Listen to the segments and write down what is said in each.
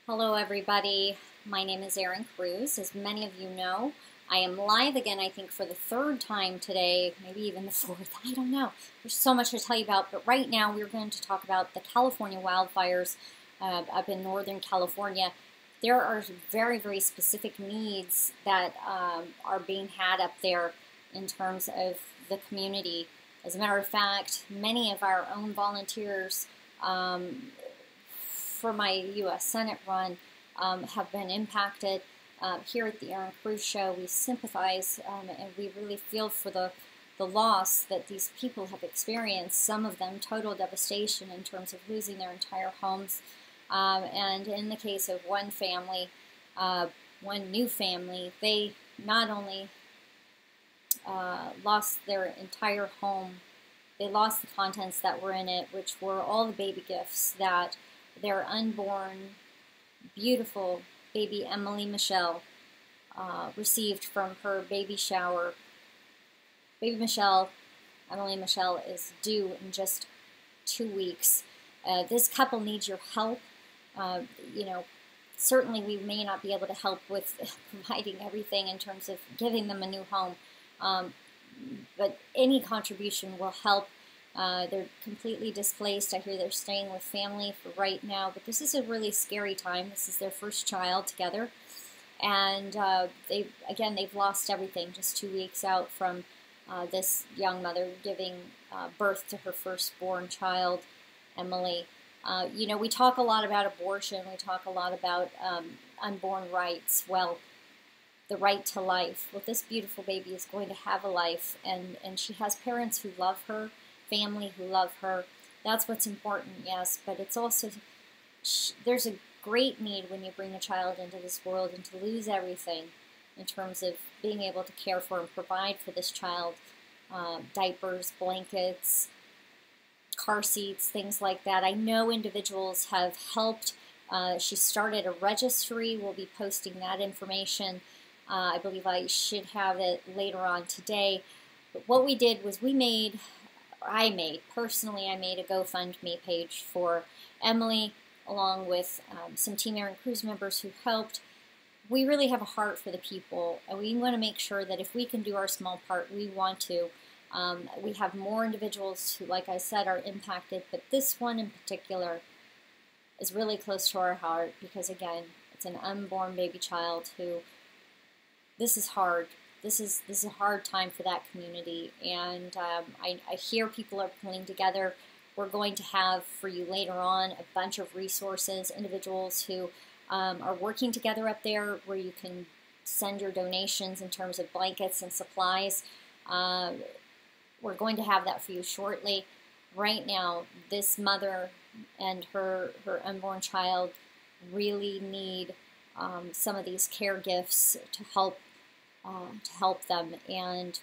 Hello, everybody. My name is Erin Cruz. As many of you know, I am live again, I think, for the third time today, maybe even the fourth. I don't know. There's so much to tell you about, but right now we're going to talk about the California wildfires up in Northern California. There are very, very specific needs that are being had up there in terms of the community. As a matter of fact, many of our own volunteers for my U.S. Senate run have been impacted. Here at the Erin Cruz Show, we sympathize and we really feel for the loss that these people have experienced, some of them total devastation in terms of losing their entire homes. And in the case of one family, one new family, they not only lost their entire home, they lost the contents that were in it, which were all the baby gifts that their unborn, beautiful baby Emily Michelle received from her baby shower. Baby Michelle, Emily Michelle, is due in just 2 weeks. This couple needs your help. Certainly we may not be able to help with providing everything in terms of giving them a new home, but any contribution will help. They're completely displaced. I hear they're staying with family for right now, but this is a really scary time. This is their first child together, and they've lost everything just 2 weeks out from this young mother giving birth to her firstborn child, Emily. We talk a lot about abortion. We talk a lot about unborn rights. Well, the right to life. Well, this beautiful baby is going to have a life, and she has parents who love her, family who love her. That's what's important, yes, but it's also, there's a great need when you bring a child into this world and to lose everything in terms of being able to care for and provide for this child, diapers, blankets, car seats, things like that. I know individuals have helped. She started a registry. We'll be posting that information. I believe I should have it later on today. But what we did was I made a GoFundMe page for Emily, along with some Team Erin Cruz members who helped. We really have a heart for the people, and we want to make sure that if we can do our small part, we want to. We have more individuals who, like I said, are impacted, but this one in particular is really close to our heart because, again, it's an unborn baby child who, this is hard. This is a hard time for that community, and I hear people are pulling together. We're going to have for you later on a bunch of resources, individuals who are working together up there where you can send your donations in terms of blankets and supplies. We're going to have that for you shortly. Right now, this mother and her unborn child really need some of these care gifts to help them. And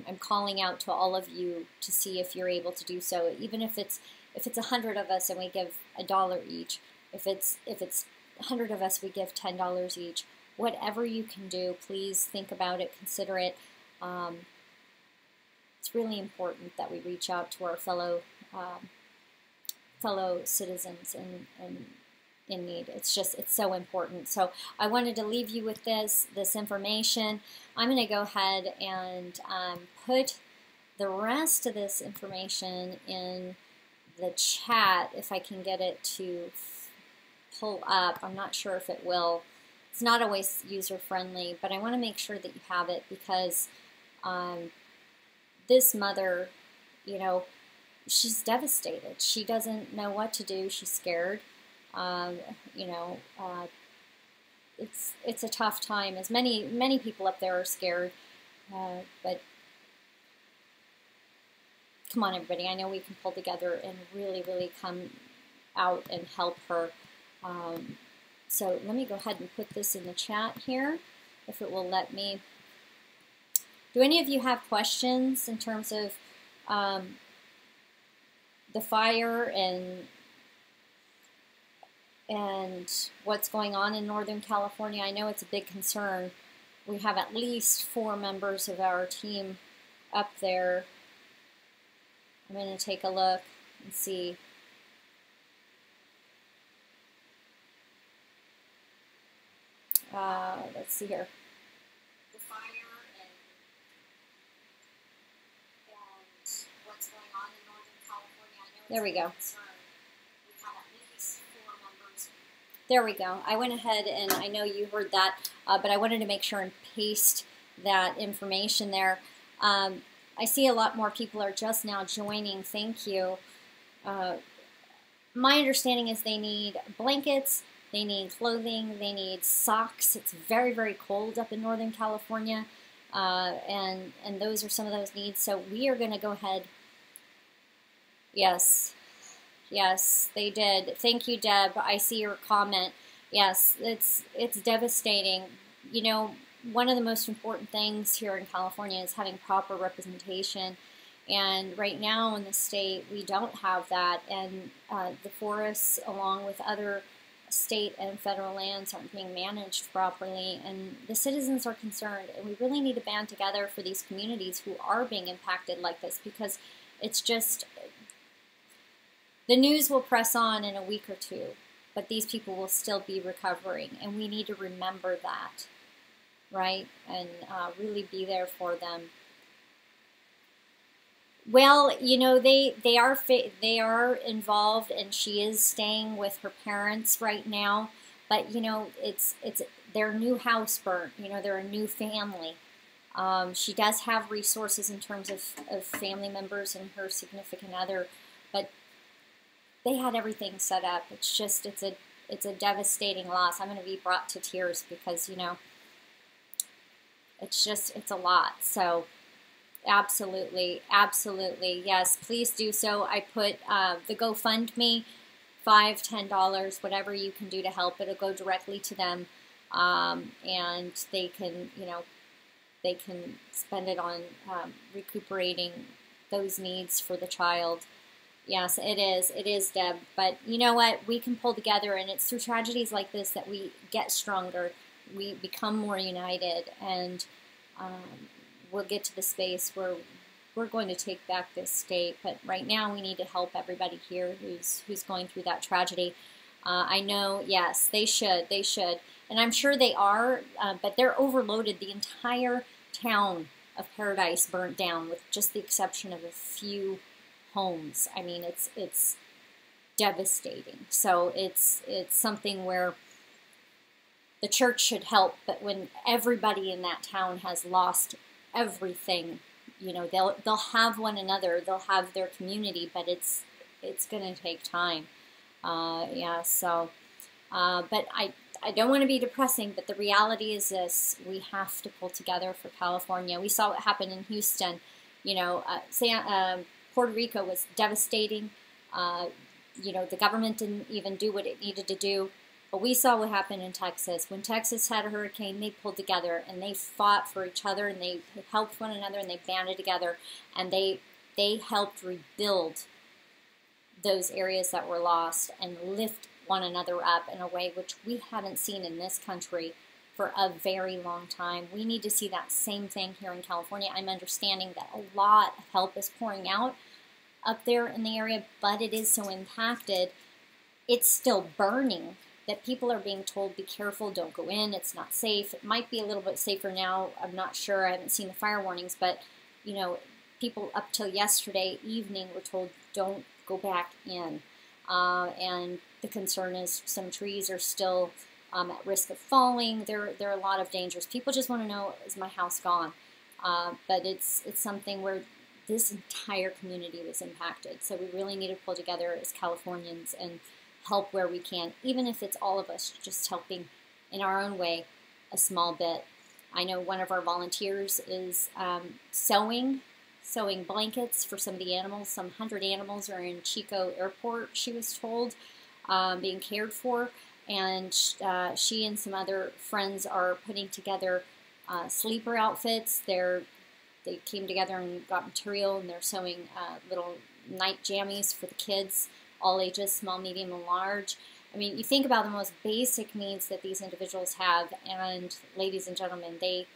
I'm calling out to all of you to see if you're able to do so. Even if it's 100 of us and we give $1 each, if it's 100 of us, we give $10 each. Whatever you can do, please think about it, consider it. It's really important that we reach out to our fellow citizens and in need. It's so important. So I wanted to leave you with this information. I'm going to go ahead and put the rest of this information in the chat if I can get it to pull up. I'm not sure if it will. It's not always user friendly, but I want to make sure that you have it because this mother, she's devastated. She doesn't know what to do. She's scared. It's a tough time, as many people up there are scared, but come on, everybody. I know we can pull together and really, really come out and help her. So let me go ahead and put this in the chat here, if it will let me. Do any of you have questions in terms of the fire and what's going on in Northern California? I know it's a big concern. We have at least 4 members of our team up there. I'm going to take a look and see. let's see here. The fire and what's going on in Northern California. I know it's There we go. concern. We have at least 4 members. There we go. I went ahead and I know you heard that, but I wanted to make sure and paste that information there. I see a lot more people are just now joining. Thank you. My understanding is they need blankets, they need clothing, they need socks. It's very, very cold up in Northern California, and those are some of those needs. So we are going to go ahead. Yes, yes, they did. Thank you, Deb. I see your comment. Yes, it's devastating. You know, one of the most important things here in California is having proper representation. And right now in the state, we don't have that. And the forests, along with other state and federal lands, aren't being managed properly. And the citizens are concerned. And we really need to band together for these communities who are being impacted like this, because it's just, the news will press on in a week or two, but these people will still be recovering. And we need to remember that, right? And really be there for them. Well, you know, they are involved, and she is staying with her parents right now. But you know, it's their new house burnt. You know, they're a new family. She does have resources in terms of family members and her significant other, but they had everything set up. It's just it's a devastating loss. I'm going to be brought to tears because, you know, it's a lot. So. Absolutely, absolutely. Yes, please do so. I put the GoFundMe, $5, $10, whatever you can do to help. It'll go directly to them, and they can, you know, they can spend it on recuperating those needs for the child. Yes, it is, Deb. But you know what? We can pull together, and it's through tragedies like this that we get stronger. We become more united, and we'll get to the space where we're going to take back this state. But right now we need to help everybody here who's going through that tragedy. I know, yes, they should, and I'm sure they are, but they're overloaded. The entire town of Paradise burnt down with just the exception of a few homes. I mean, it's devastating. So it's something where the church should help, but when everybody in that town has lost everything, you know, they'll have one another, they'll have their community, but it's going to take time. Yeah, so, but I don't want to be depressing, but the reality is this: we have to pull together for California. We saw what happened in Houston. You know, Puerto Rico was devastating. You know, the government didn't even do what it needed to do. But we saw what happened in Texas. When Texas had a hurricane, they pulled together and they fought for each other, and they helped one another, and they banded together, and they helped rebuild those areas that were lost and lift one another up in a way which we haven't seen in this country for a very long time. We need to see that same thing here in California. I'm understanding that a lot of help is pouring out up there in the area, but it is so impacted. It's still burning. That people are being told, be careful, don't go in, it's not safe. It might be a little bit safer now, I'm not sure, I haven't seen the fire warnings, but, you know, people up till yesterday evening were told, don't go back in. And the concern is some trees are still at risk of falling. There are a lot of dangers. People just want to know, is my house gone? But it's something where this entire community was impacted. So we really need to pull together as Californians and help where we can, even if it's all of us just helping in our own way a small bit. I know one of our volunteers is sewing blankets for some of the animals. Some 100 animals are in Chico Airport, she was told, being cared for. And she and some other friends are putting together sleeper outfits. They came together and got material, and they're sewing little night jammies for the kids, all ages, small, medium, and large. I mean, you think about the most basic needs that these individuals have, and ladies and gentlemen, they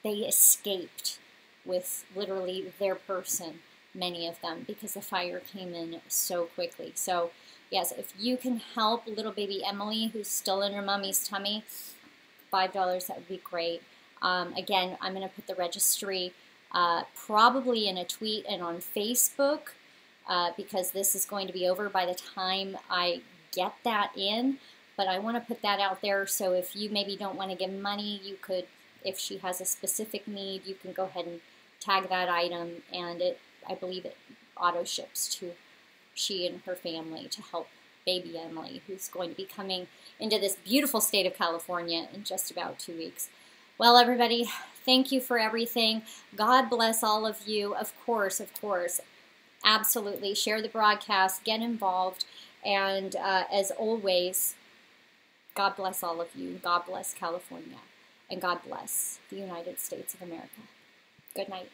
escaped with literally their person. many of them because the fire came in so quickly. So yes, if you can help little baby Emily, who's still in her mommy's tummy, $5, that would be great. Again, I'm going to put the registry probably in a tweet and on Facebook because this is going to be over by the time I get that in. But I want to put that out there, so if you maybe don't want to give money, you could, if she has a specific need, you can go ahead and tag that item, and I believe it auto ships to she and her family to help baby Emily, who's going to be coming into this beautiful state of California in just about 2 weeks. Well, everybody, thank you for everything. God bless all of you. Of course, absolutely. Share the broadcast, get involved, and as always, God bless all of you. God bless California, and God bless the United States of America. Good night.